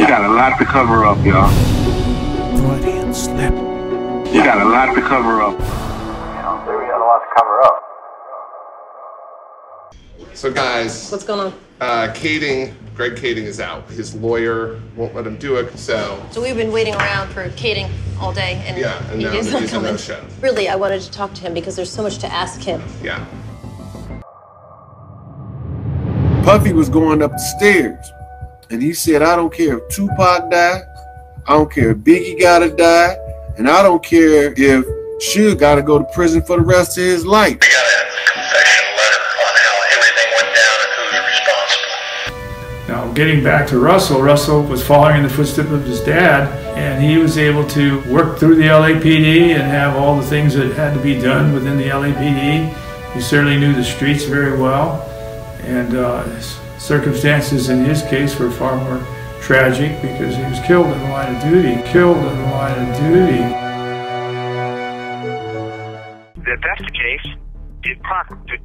You got a lot to cover up, y'all. Freudian slip. You got a lot to cover up. We got a lot to cover up. So guys, what's going on? Greg Kading is out. His lawyer won't let him do it, so we've been waiting around for Kading all day, and now he's not he's a coming. no-show. Really, I wanted to talk to him because there's so much to ask him. Yeah. Puffy was going up the stairs, and he said, I don't care if Tupac died, I don't care if Biggie gotta die, and I don't care if Suge gotta go to prison for the rest of his life. We got a confession letter on how everything went down and who's responsible. Now, getting back to Russell was following in the footsteps of his dad, and he was able to work through the LAPD and have all the things that had to be done within the LAPD. He certainly knew the streets very well, and circumstances in his case were far more tragic because he was killed in the line of duty. If that's the case, did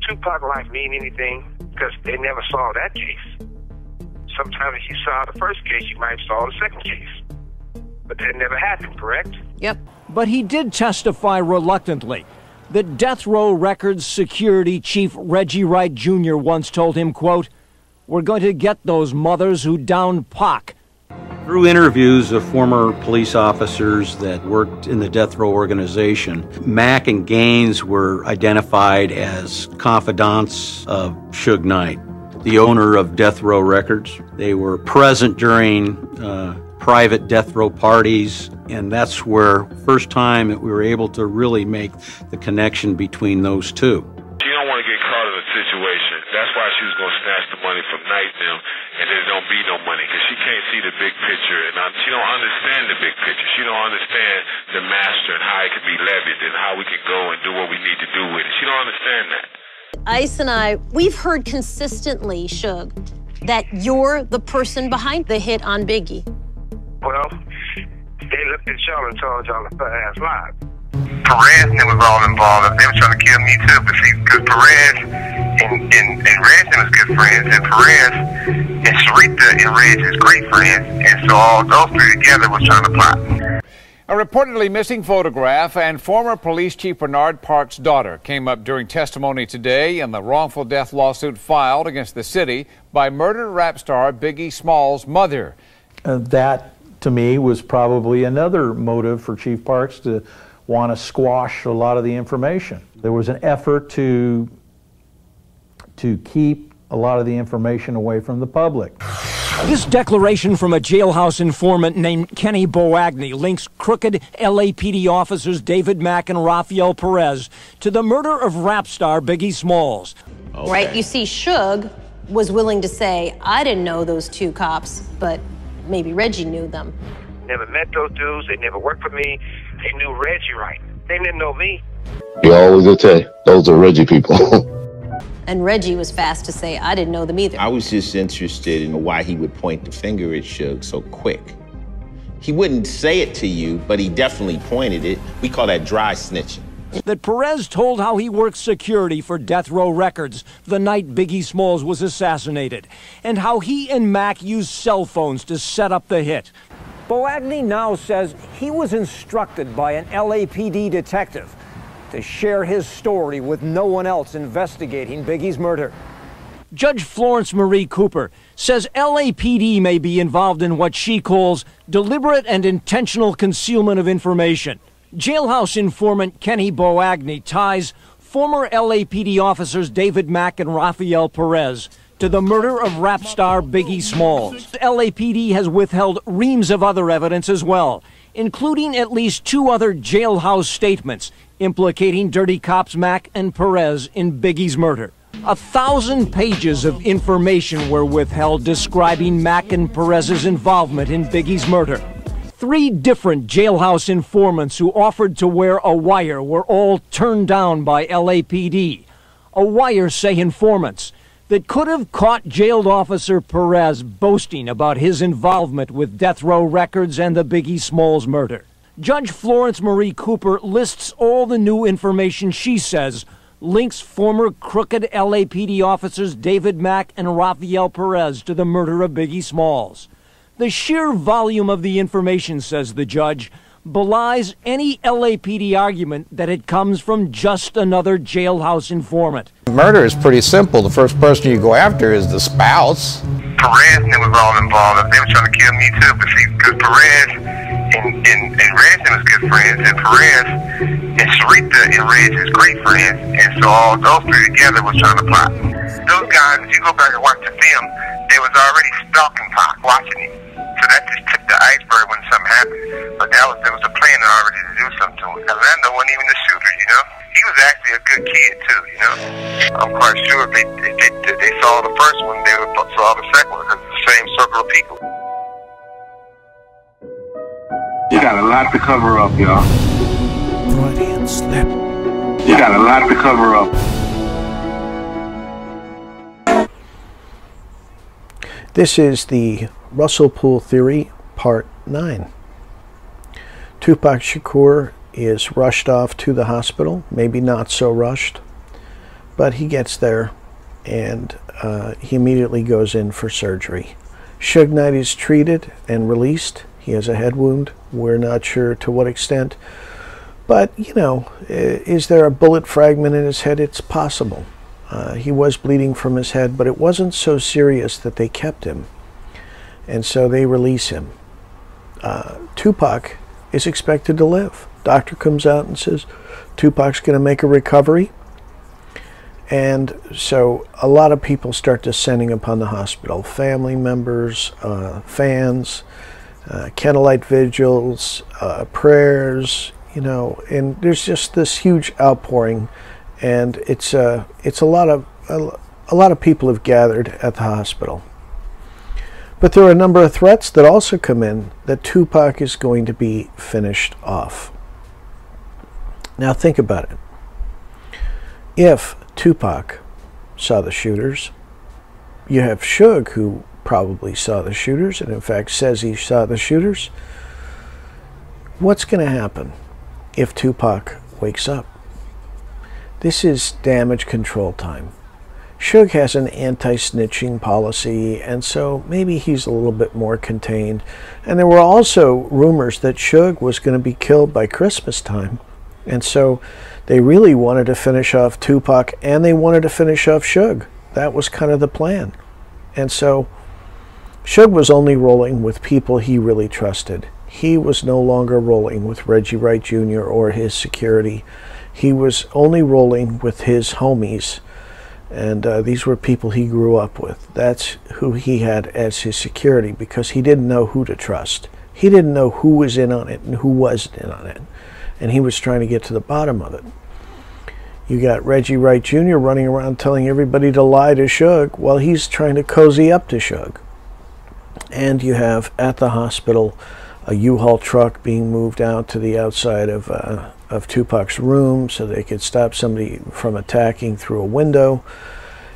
Tupac life mean anything? Because they never saw that case. Sometimes if you saw the first case, you might have saw the second case. But that never happened, correct? Yep. But he did testify reluctantly that Death Row Records security chief Reggie Wright Jr. once told him, quote, "We're going to get those mothers who downed Pac." Through interviews of former police officers that worked in the Death Row organization, Mac and Gaines were identified as confidants of Suge Knight, the owner of Death Row Records. They were present during private death row parties, and that's where first time that we were able to really make the connection between those two. She don't want to get caught in a situation. That's why she was going to snatch the money from Knight and them, and there don't be no money, because she can't see the big picture, and she don't understand the big picture. She don't understand the master and how it can be levied and how we can go and do what we need to do with it. She don't understand that. Ice and I, we've heard consistently, Suge, that you're the person behind the hit on Biggie. Well, they looked at y'all and told y'all to ass live. Perez and them was all involved. They were trying to kill me too, but see, because Perez and Reg was good friends, and Perez and Sharita and Reg is great friends, and so all those three together was trying to plot. A reportedly missing photograph and former police chief Bernard Park's daughter came up during testimony today in the wrongful death lawsuit filed against the city by murdered rap star Biggie Smalls' mother. That, to me, was probably another motive for Chief Parks to want to squash a lot of the information. There was an effort to keep a lot of the information away from the public. This declaration from a jailhouse informant named Kenny Boagni links crooked LAPD officers David Mack and Rafael Perez to the murder of rap star Biggie Smalls. Okay. Right? You see, Suge was willing to say, I didn't know those two cops, but maybe Reggie knew them. Never met those dudes. They never worked for me. They knew Reggie right. They didn't know me. You always will tell you, those are Reggie people. And Reggie was fast to say, I didn't know them either. I was just interested in why he would point the finger at Suge so quick. He wouldn't say it to you, but he definitely pointed it. We call that dry snitching. That Perez told how he worked security for Death Row Records the night Biggie Smalls was assassinated, and how he and Mac used cell phones to set up the hit. Boagni now says he was instructed by an LAPD detective to share his story with no one else investigating Biggie's murder. Judge Florence Marie Cooper says LAPD may be involved in what she calls deliberate and intentional concealment of information. Jailhouse informant Kenny Boagni ties former LAPD officers David Mack and Rafael Perez to the murder of rap star Biggie Smalls. LAPD has withheld reams of other evidence as well, including at least 2 other jailhouse statements implicating dirty cops Mack and Perez in Biggie's murder. 1,000 pages of information were withheld describing Mack and Perez's involvement in Biggie's murder. 3 different jailhouse informants who offered to wear a wire were all turned down by LAPD. A wire, say informants, that could have caught jailed officer Perez boasting about his involvement with Death Row Records and the Biggie Smalls murder. Judge Florence Marie Cooper lists all the new information she says links former crooked LAPD officers David Mack and Rafael Perez to the murder of Biggie Smalls. The sheer volume of the information, says the judge, belies any LAPD argument that it comes from just another jailhouse informant. Murder is pretty simple. The first person you go after is the spouse. Perez and them was all involved. They were trying to kill me too, but see, because Perez and Reg was good friends, and Perez and Sarita and Reg is great friends, and so all those three together was trying to plot. Those guys, if you go back and watch the film, they was already stalking Pac, watching him. So that just tipped the iceberg when something happened. But there was a plan already to do something to him. Orlando wasn't even the shooter, you know? He was actually a good kid too, you know? I'm quite sure if they saw the first one, they saw the second one, because it's the same circle of people. You got a lot to cover up, y'all. Freudian slip. You got a lot to cover up. This is the Russell Poole Theory, Part 9. Tupac Shakur is rushed off to the hospital, maybe not so rushed, but he gets there and he immediately goes in for surgery. Suge Knight is treated and released. He has a head wound. We're not sure to what extent, but you know, is there a bullet fragment in his head? It's possible. He was bleeding from his head, but it wasn't so serious that they kept him. And so they release him. Tupac is expected to live. Doctor comes out and says Tupac's going to make a recovery. And so a lot of people start descending upon the hospital. Family members, fans, candlelight vigils, prayers, you know, and there's just this huge outpouring. And it's a lot of people have gathered at the hospital. But there are a number of threats that also come in that Tupac is going to be finished off. Now think about it. If Tupac saw the shooters, you have Suge, who probably saw the shooters and in fact says he saw the shooters. What's going to happen if Tupac wakes up? This is damage control time. Suge has an anti-snitching policy, and so maybe he's a little bit more contained. And there were also rumors that Suge was going to be killed by Christmas time. And so they really wanted to finish off Tupac, and they wanted to finish off Suge. That was kind of the plan. And so Suge was only rolling with people he really trusted. He was no longer rolling with Reggie Wright Jr. or his security. He was only rolling with his homies, and these were people he grew up with. That's who he had as his security, because he didn't know who to trust. He didn't know who was in on it and who wasn't in on it, and he was trying to get to the bottom of it. You got Reggie Wright Jr. running around telling everybody to lie to Suge while he's trying to cozy up to Suge. And you have, at the hospital, a U-Haul truck being moved out to the outside of Tupac's room so they could stop somebody from attacking through a window.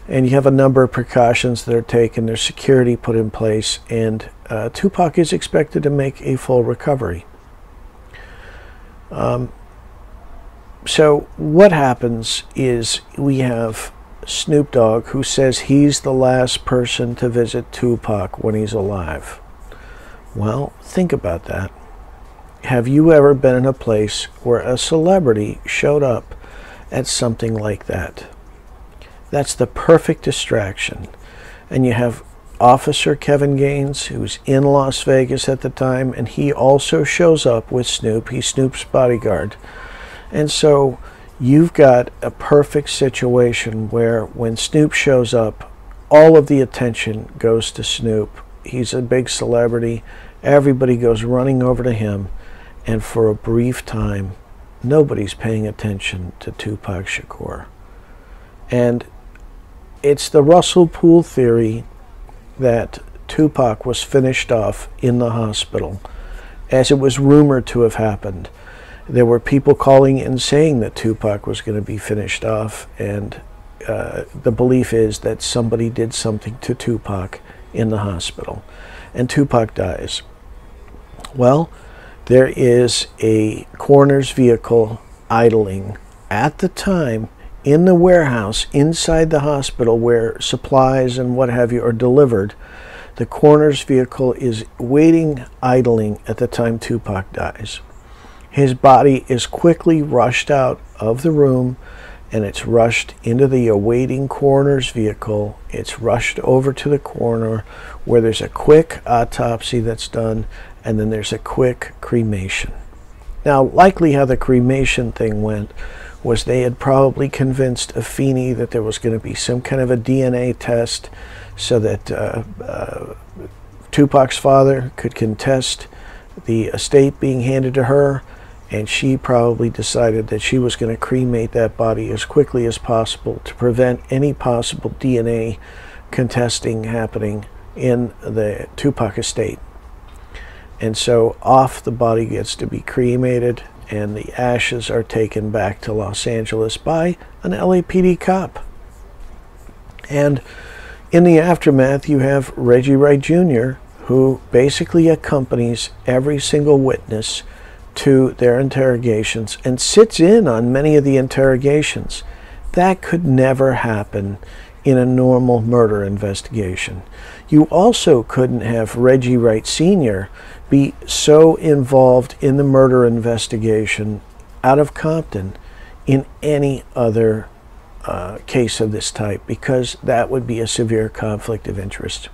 And you have a number of precautions that are taken. There's security put in place, and Tupac is expected to make a full recovery. So what happens is we have Snoop Dogg, who says he's the last person to visit Tupac when he's alive. Well, think about that. Have you ever been in a place where a celebrity showed up at something like that? That's the perfect distraction. And you have Officer Kevin Gaines, who's in Las Vegas at the time, and he also shows up with Snoop. He's Snoop's bodyguard. And so you've got a perfect situation where when Snoop shows up, all of the attention goes to Snoop. He's a big celebrity. Everybody goes running over to him. And for a brief time, nobody's paying attention to Tupac Shakur. And it's the Russell Poole theory that Tupac was finished off in the hospital, as it was rumored to have happened. There were people calling in saying that Tupac was going to be finished off, and the belief is that somebody did something to Tupac in the hospital, and Tupac dies. Well, there is a coroner's vehicle idling at the time in the warehouse inside the hospital where supplies and what have you are delivered. The coroner's vehicle is waiting, idling at the time Tupac dies. His body is quickly rushed out of the room, and it's rushed into the awaiting coroner's vehicle. It's rushed over to the coroner, where there's a quick autopsy that's done, and then there's a quick cremation. Now, likely how the cremation thing went was they had probably convinced Afeni that there was going to be some kind of a DNA test so that Tupac's father could contest the estate being handed to her, and she probably decided that she was going to cremate that body as quickly as possible to prevent any possible DNA contesting happening in the Tupac estate. And so off the body gets to be cremated, and the ashes are taken back to Los Angeles by an LAPD cop. And in the aftermath, you have Reggie Wright Jr., who basically accompanies every single witness to their interrogations and sits in on many of the interrogations. That could never happen in a normal murder investigation. You also couldn't have Reggie Wright Sr. be so involved in the murder investigation out of Compton in any other case of this type, because that would be a severe conflict of interest.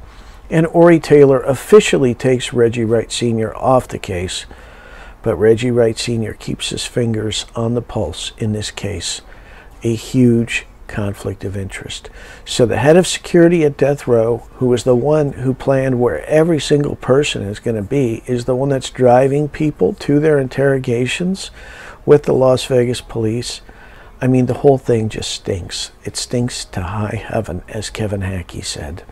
And Ori Taylor officially takes Reggie Wright Sr. off the case, but Reggie Wright Sr. keeps his fingers on the pulse in this case. A huge conflict of interest. So the head of security at death row, who is the one who planned where every single person is going to be, is the one that's driving people to their interrogations with the Las Vegas police. I mean, the whole thing just stinks. It stinks to high heaven, as Kevin Hackey said.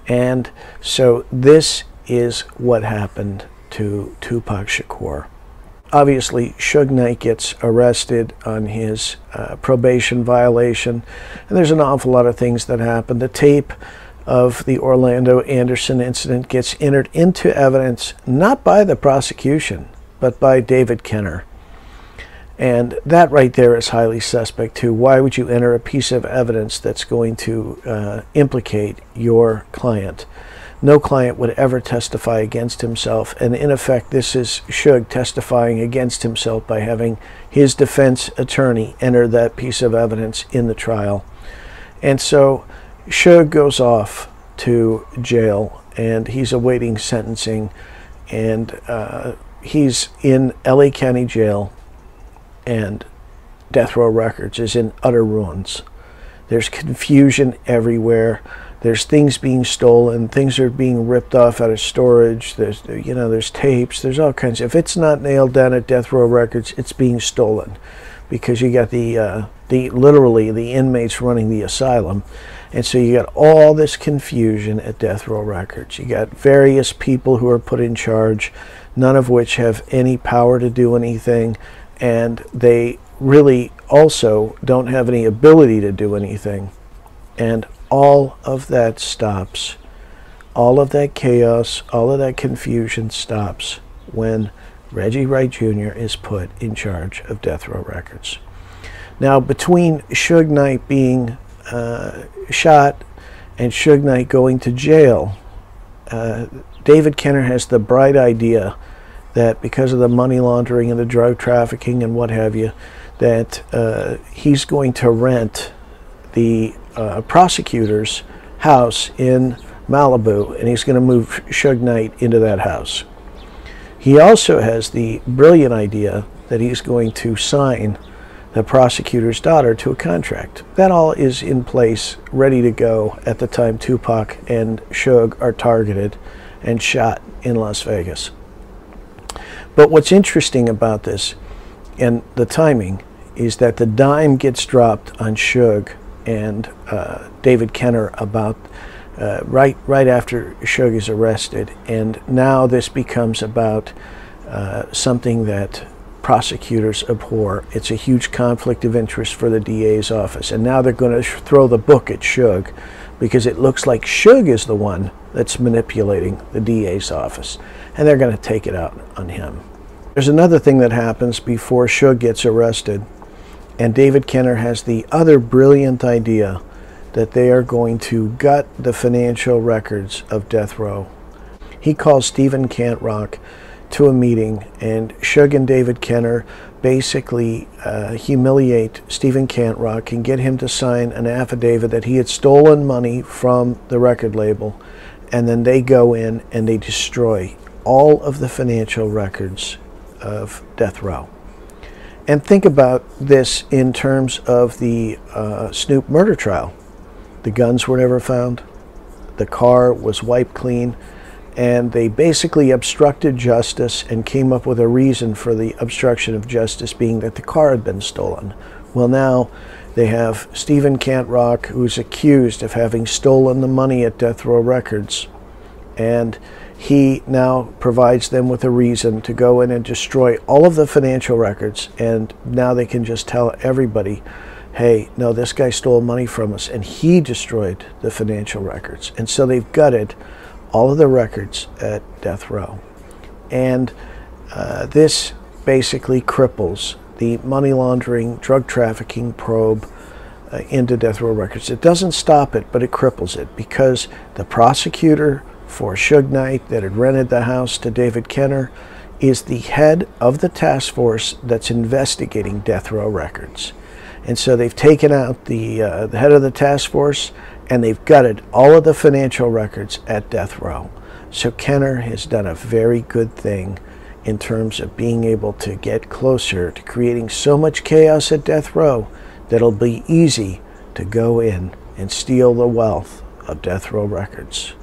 And so this is what happened to Tupac Shakur. Obviously, Suge Knight gets arrested on his probation violation, and there's an awful lot of things that happen. The tape of the Orlando Anderson incident gets entered into evidence, not by the prosecution, but by David Kenner. And that right there is highly suspect too. Why would you enter a piece of evidence that's going to implicate your client? No client would ever testify against himself, and in effect this is Suge testifying against himself by having his defense attorney enter that piece of evidence in the trial. And so Suge goes off to jail, and he's awaiting sentencing, and he's in LA County Jail, and Death Row Records is in utter ruins. There's confusion everywhere. There's things being stolen, things are being ripped off out of storage, there's tapes, there's all kinds of, if it's not nailed down at Death Row Records, it's being stolen, because you got literally the inmates running the asylum, and so you got all this confusion at Death Row Records. You got various people who are put in charge, none of which have any power to do anything, and they really also don't have any ability to do anything. And all of that stops. All of that chaos, all of that confusion stops when Reggie Wright Jr. is put in charge of Death Row Records. Now, between Suge Knight being shot and Suge Knight going to jail, David Kenner has the bright idea that because of the money laundering and the drug trafficking and what have you, that he's going to rent the prosecutor's house in Malibu, and he's going to move Suge Knight into that house. He also has the brilliant idea that he's going to sign the prosecutor's daughter to a contract. That all is in place, ready to go at the time Tupac and Suge are targeted and shot in Las Vegas. But what's interesting about this and the timing is that the dime gets dropped on Suge and David Kenner about right after Suge is arrested, and now this becomes about something that prosecutors abhor. It's a huge conflict of interest for the DA's office, and now they're going to throw the book at Suge because it looks like Suge is the one that's manipulating the DA's office, and they're going to take it out on him. There's another thing that happens before Suge gets arrested, and David Kenner has the other brilliant idea that they are going to gut the financial records of death row. He calls Stephen Cantrock to a meeting, and Suge and David Kenner basically humiliate Stephen Cantrock and get him to sign an affidavit that he had stolen money from the record label, and then they go in and they destroy all of the financial records of death row. And think about this in terms of the Snoop murder trial. The guns were never found, the car was wiped clean, and they basically obstructed justice and came up with a reason for the obstruction of justice being that the car had been stolen. Well, now they have Stephen Cantrock, who's accused of having stolen the money at Death Row Records, and he now provides them with a reason to go in and destroy all of the financial records, and now they can just tell everybody, hey, no, this guy stole money from us, and he destroyed the financial records. And so they've gutted all of the records at death row. And this basically cripples the money laundering, drug trafficking probe into death row records. It doesn't stop it, but it cripples it, because the prosecutor for Suge Knight that had rented the house to David Kenner is the head of the task force that's investigating death row records. And so they've taken out the head of the task force, and they've gutted all of the financial records at death row. So Kenner has done a very good thing in terms of being able to get closer to creating so much chaos at death row that it'll be easy to go in and steal the wealth of death row records.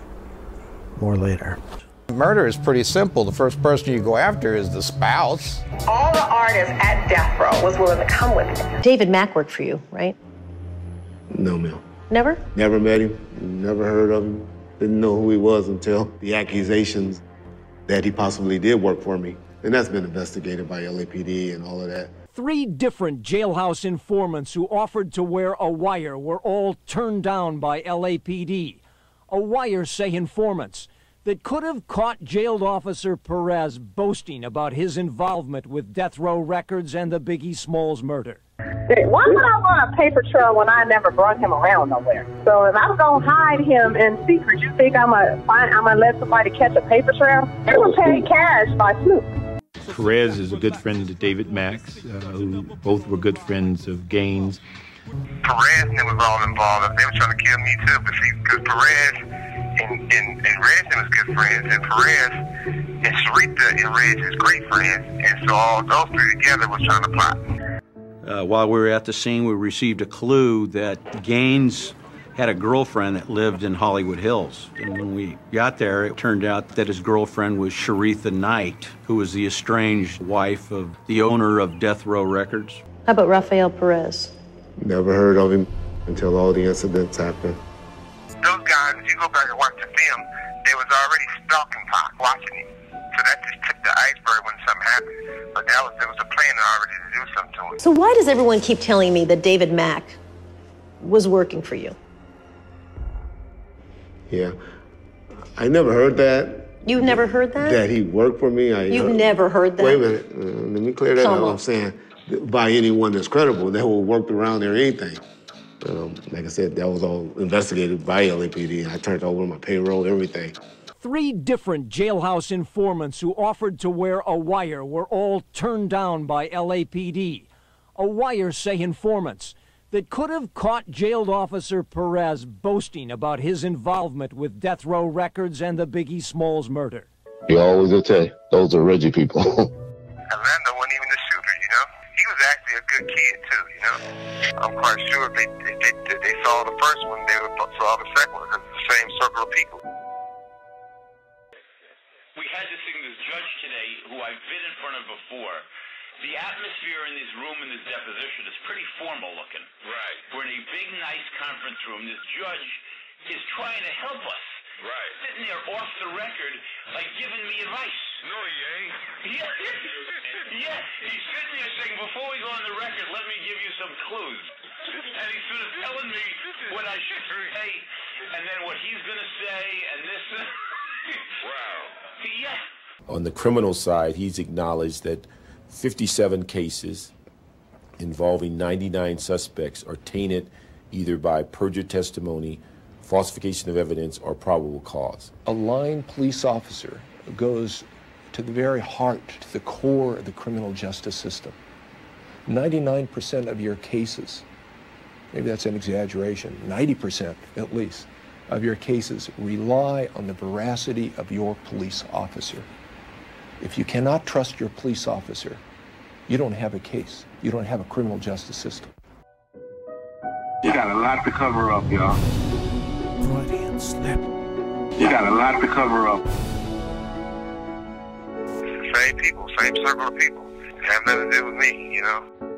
More later. Murder is pretty simple. The first person you go after is the spouse. All the artists at death row was willing to come with me. David Mack worked for you, right? No, ma'am. Never? Never met him, never heard of him. Didn't know who he was until the accusations that he possibly did work for me. And that's been investigated by LAPD and all of that. 3 different jailhouse informants who offered to wear a wire were all turned down by LAPD. A wire, say informants, that could have caught jailed Officer Perez boasting about his involvement with Death Row Records and the Biggie Smalls murder. Why would I run a paper trail when I never brought him around nowhere? So if I'm going to hide him in secret, you think I'm gonna let somebody catch a paper trail? They were paid cash by Snoop. Perez is a good friend to David Max, who both were good friends of Gaines. Perez and them was all involved. They were trying to kill me too, but see, because Perez and Reg was good friends, and Perez and Sharita and Reg is great friends, and so all those 3 together was trying to plot. While we were at the scene, we received a clue that Gaines had a girlfriend that lived in Hollywood Hills. And when we got there, it turned out that his girlfriend was Sharitha Knight, who was the estranged wife of the owner of Death Row Records. How about Rafael Perez? Never heard of him until all the incidents happened. Those guys, if you go back and watch the film, they was already stalking Pac, watching him. So that just tipped the iceberg when something happened. But there was a plan already to do something to him. So why does everyone keep telling me that David Mack was working for you? Yeah. I never heard that. You've never heard that? That he worked for me. You've never heard that? Wait a minute. Let me clear that up. I'm saying by anyone that's credible, that will work around there or anything. Like I said, that was all investigated by LAPD. I turned over my payroll, everything. 3 different jailhouse informants who offered to wear a wire were all turned down by LAPD. A wire, say informants, that could have caught jailed Officer Perez boasting about his involvement with Death Row Records and the Biggie Smalls murder. You always say, those are Reggie people. Orlando wasn't even the shooter, you know? He was actually a good kid, too, you know? I'm quite sure they saw the first one, they saw the second one, because it's the same circle of people. We had to sing this judge today, who I've been in front of before. The atmosphere in this room in this deposition is pretty formal looking. Right. We're in a big, nice conference room. This judge is trying to help us. Right. Sitting there off the record, like giving me advice. No, he ain't. Yeah, he's sitting there saying, before we go on the record, let me give you some clues. And he's sort of telling me what I should say, and then what he's going to say, and this. Wow. Yeah. On the criminal side, he's acknowledged that 57 cases involving 99 suspects are tainted either by perjured testimony, falsification of evidence, or probable cause. A lying police officer goes to the very heart, to the core of the criminal justice system. 99% of your cases, maybe that's an exaggeration, 90% at least, of your cases rely on the veracity of your police officer. If you cannot trust your police officer, you don't have a case. You don't have a criminal justice system. You got a lot to cover up, y'all. Freudian slip. You got a lot to cover up. It's the same people, same circle of people. It have nothing to do with me, you know.